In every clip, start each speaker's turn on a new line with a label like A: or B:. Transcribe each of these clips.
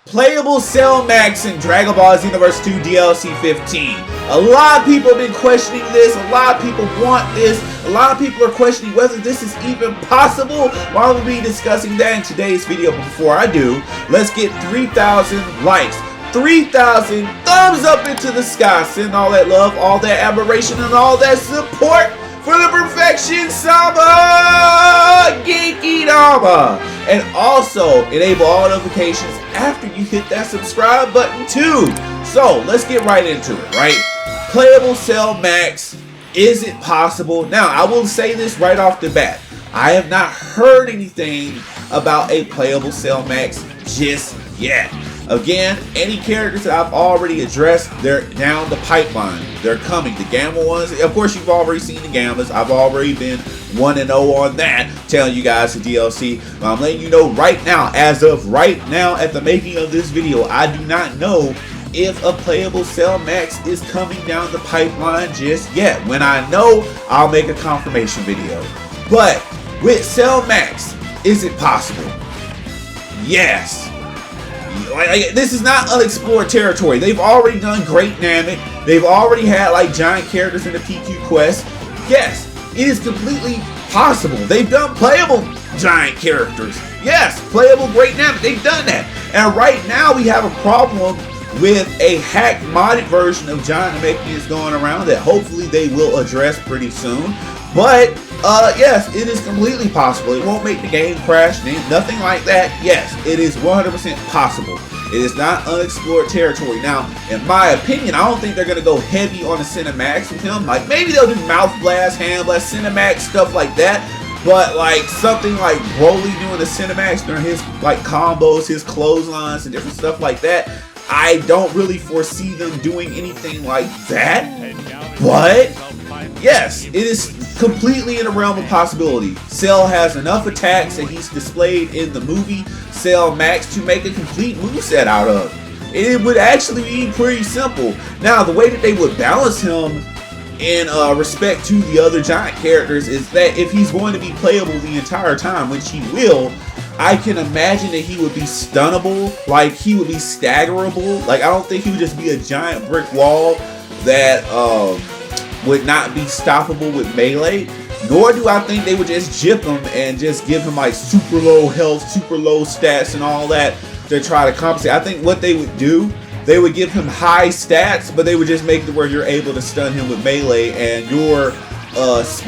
A: Playable Cell Max in Dragon Ball Xenoverse 2 DLC 15. A lot of people have been questioning this. A lot of people want this. A lot of people are questioning whether this is even possible. Well, we'll be discussing that in today's video. But before I do, let's get 3,000 likes. 3,000 thumbs up into the sky. Send all that love, all that admiration, and all that support for the Perfection Sama Geeky Dama. And also enable all notifications after you hit that subscribe button too. So let's get right into it, right? Playable Cell Max, is it possible? Now I will say this right off the bat. I have not heard anything about a Playable Cell Max just yet. Again, any characters that I've already addressed, they're down the pipeline. They're coming. The Gamma ones, of course, you've already seen the Gammas. I've already been 1-0 on that, telling you guys the DLC. But I'm letting you know right now, as of right now, at the making of this video, I do not know if a Playable Cell Max is coming down the pipeline just yet. When I know, I'll make a confirmation video. But with Cell Max, is it possible? Yes. This is not unexplored territory. They've already done Great Namek. They've already had like giant characters in the PQ quest. Yes, it is completely possible. They've done playable giant characters. Yes, playable Great Namek. They've done that. And right now we have a problem with a hacked modded version of giant Namekians going around that hopefully they will address pretty soon. But yes, it is completely possible. It won't make the game crash, nothing like that. Yes, it is 100% possible. It is not unexplored territory. Now, in my opinion, I don't think they're going to go heavy on the Cinemax with him. Like, maybe they'll do Mouth Blast, Hand Blast, Cinemax, stuff like that. But, like, something like Broly doing the Cinemax during his, like, combos, his clotheslines, and different stuff like that, I don't really foresee them doing anything like that. But yes, it is completely in the realm of possibility. Cell has enough attacks that he's displayed in the movie Cell Max to make a complete moveset out of. It would actually be pretty simple. Now, the way that they would balance him in respect to the other giant characters is that if he's going to be playable the entire time, which he will, I can imagine that he would be stunnable, like he would be staggerable. Like, I don't think he would just be a giant brick wall that would not be stoppable with melee. Nor do I think they would just jip him and just give him like super low health, super low stats and all that to try to compensate. I think what they would do, they would give him high stats, but they would just make it where you're able to stun him with melee, and your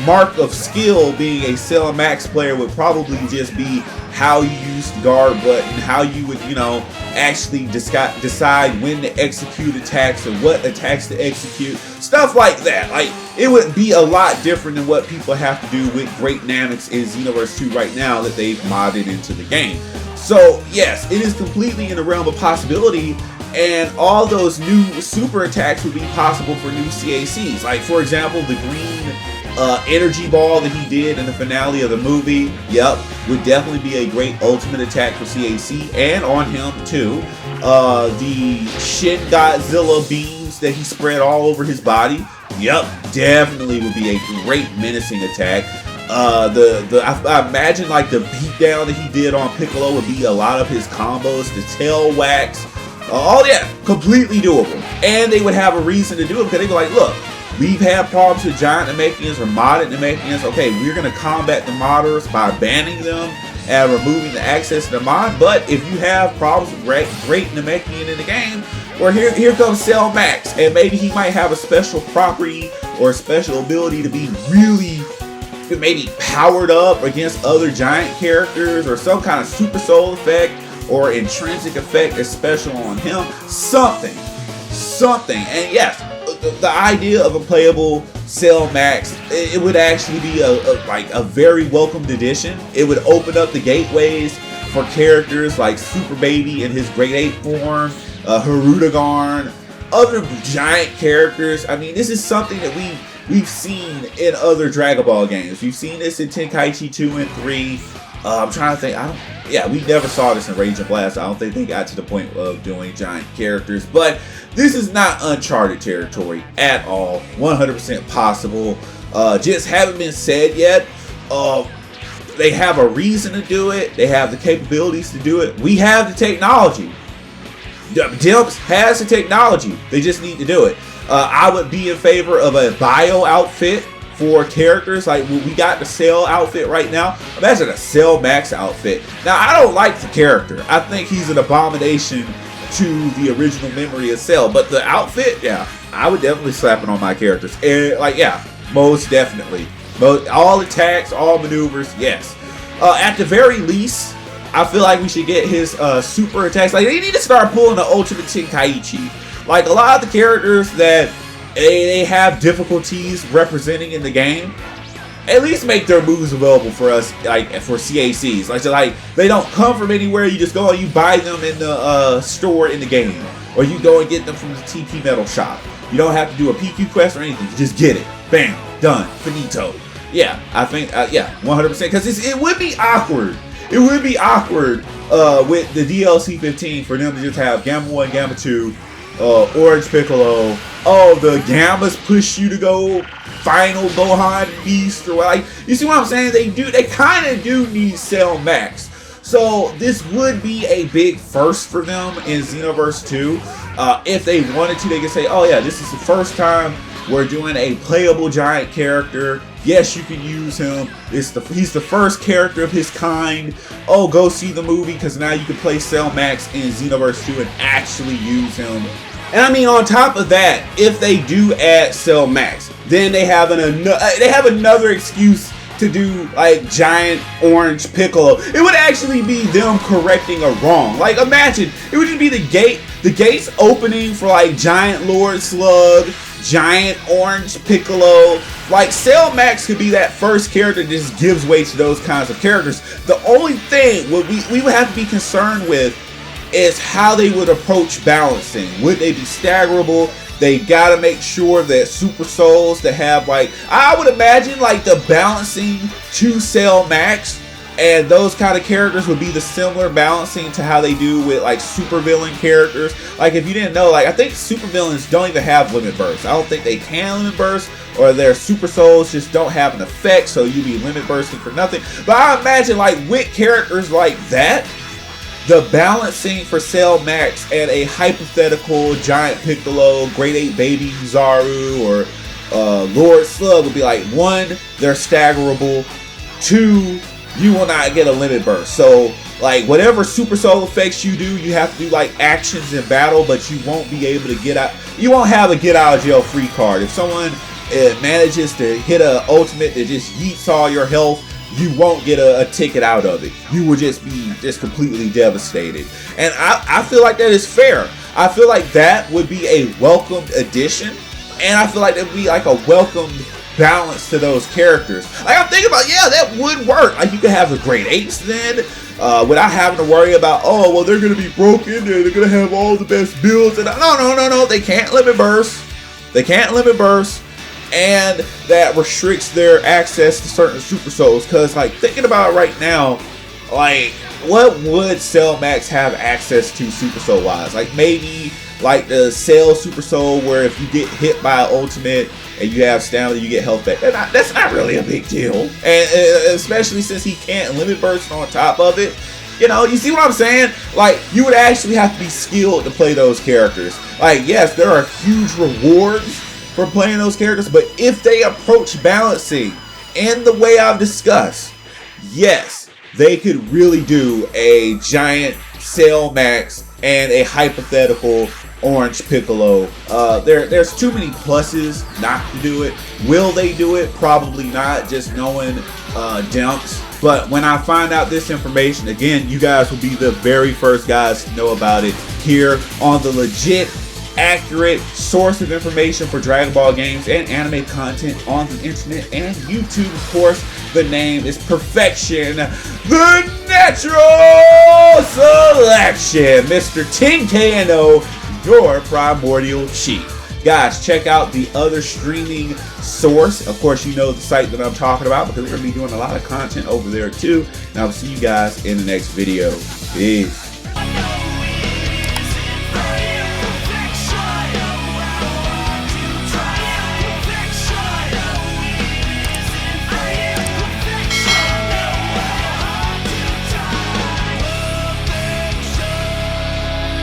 A: mark of skill being a Cell Max player would probably just be how you use the guard button, how you would, you know, actually decide when to execute attacks or what attacks to execute, stuff like that. Like, it would be a lot different than what people have to do with Great Namek in Xenoverse 2 right now that they've modded into the game. So yes, it is completely in the realm of possibility, and all those new super attacks would be possible for new CACs. Like, for example, the green energy ball that he did in the finale of the movie, yep, would definitely be a great ultimate attack for CAC and on him too. The Shin Godzilla beams that he spread all over his body, yep, definitely would be a great menacing attack. I imagine like the beatdown that he did on Piccolo would be a lot of his combos, the tail wax, all that, completely doable. And they would have a reason to do it because they'd be like, look, we've had problems with giant Namekians or modded Namekians. Okay, we're going to combat the modders by banning them and removing the access to the mod. But if you have problems with great Namekian in the game, well, here comes Cell Max. And maybe he might have a special property or a special ability to be really maybe powered up against other giant characters, or some kind of super soul effect or intrinsic effect that's special on him. Something. And yes, the idea of a playable Cell Max, it would actually be like a very welcomed addition. It would open up the gateways for characters like Super Baby in his Great Ape form, Hirudegarn, other giant characters. I mean, this is something that we've seen in other Dragon Ball games. We've seen this in Tenkaichi 2 and 3. I'm trying to think. We never saw this in Rage and Blast. I don't think they got to the point of doing giant characters. But this is not uncharted territory at all. 100% possible. Just haven't been said yet. They have a reason to do it. They have the capabilities to do it. We have the technology. Dimps has the technology. They just need to do it. I would be in favor of a bio outfit for characters. Like we got the Cell outfit right now. Imagine a Cell Max outfit. Now, I don't like the character. I think he's an abomination to the original memory of Cell. But the outfit, yeah, I would definitely slap it on my characters. And like, yeah, most definitely. All attacks, all maneuvers, yes. At the very least, I feel like we should get his super attacks. Like, they need to start pulling the Ultimate Tenkaichi. Like, a lot of the characters that they have difficulties representing in the game, at least make their moves available for us, like for CACs. Like they don't come from anywhere. You just go and you buy them in the store in the game, or you go and get them from the TP Metal shop. You don't have to do a PQ quest or anything. You just get it. Bam, done, finito. Yeah, I think yeah, 100%. Because it would be awkward. It would be awkward with the DLC 15 for them to just have Gamma 1, Gamma 2, Orange Piccolo. Oh, the Gammas push you to go final Gohan Beast, or like, you see what I'm saying? They kind of do need Cell Max. So this would be a big first for them in Xenoverse 2. If they wanted to, they could say, oh yeah, this is the first time we're doing a playable giant character. Yes, you can use him. He's the first character of his kind. Oh, go see the movie, because now you can play Cell Max in Xenoverse 2 and actually use him. And I mean, on top of that, if they do add Cell Max, then they have another excuse to do like giant orange Piccolo. It would actually be them correcting a wrong. Like, imagine it would just be the gates opening for like giant Lord Slug, giant orange Piccolo. Like, Cell Max could be that first character that just gives way to those kinds of characters. The only thing we would have to be concerned with is how they would approach balancing. Would they be staggerable? They gotta make sure that Super Souls that have, like, I would imagine like the balancing to Cell Max and those kind of characters would be the similar balancing to how they do with like super villain characters. Like, if you didn't know, like, I think super villains don't even have limit bursts. I don't think they can limit burst, or their Super Souls just don't have an effect, so you be limit bursting for nothing. But I imagine like with characters like that, the balancing for Cell Max and a hypothetical giant Piccolo, Grade 8 baby Zaru, or Lord Slug would be like, 1, they're staggerable, 2, you will not get a limit burst. So like, whatever Super Soul effects you do, you have to do like actions in battle, but you won't be able to get out. You won't have a get out of jail free card. If someone manages to hit a ultimate that just yeets all your health, you won't get a ticket out of it. You will just be completely devastated. And I feel like that is fair. I feel like that would be a welcomed addition. And I feel like that would be like a welcomed balance to those characters. Like, I'm thinking about, yeah, that would work. Like, you could have the Grade 8s then, without having to worry about, oh, well, they're going to be broken, they're going to have all the best builds. And no, they can't limit burst. They can't limit burst. And that restricts their access to certain Super Souls. Because, like, thinking about it right now, like, what would Cell Max have access to Super Soul wise? Like, maybe like the Cell Super Soul, where if you get hit by an ultimate and you have stamina, you get health back. That's not really a big deal. And especially since he can't limit burst on top of it. You know, you see what I'm saying? Like, you would actually have to be skilled to play those characters. Like, yes, there are huge rewards for playing those characters, but if they approach balancing in the way I've discussed, yes, they could really do a giant Cell Max and a hypothetical Orange Piccolo. There's too many pluses not to do it. Will they do it? Probably not, just knowing Dimps. But when I find out this information, again, you guys will be the very first guys to know about it here on the legit, accurate source of information for Dragon Ball games and anime content on the internet and YouTube. Of course, the name is Perfection, the Natural Selection, Mr. 10KNO, your primordial chief. Guys, check out the other streaming source. Of course, you know the site that I'm talking about, because we're going to be doing a lot of content over there too. And I will see you guys in the next video. Peace.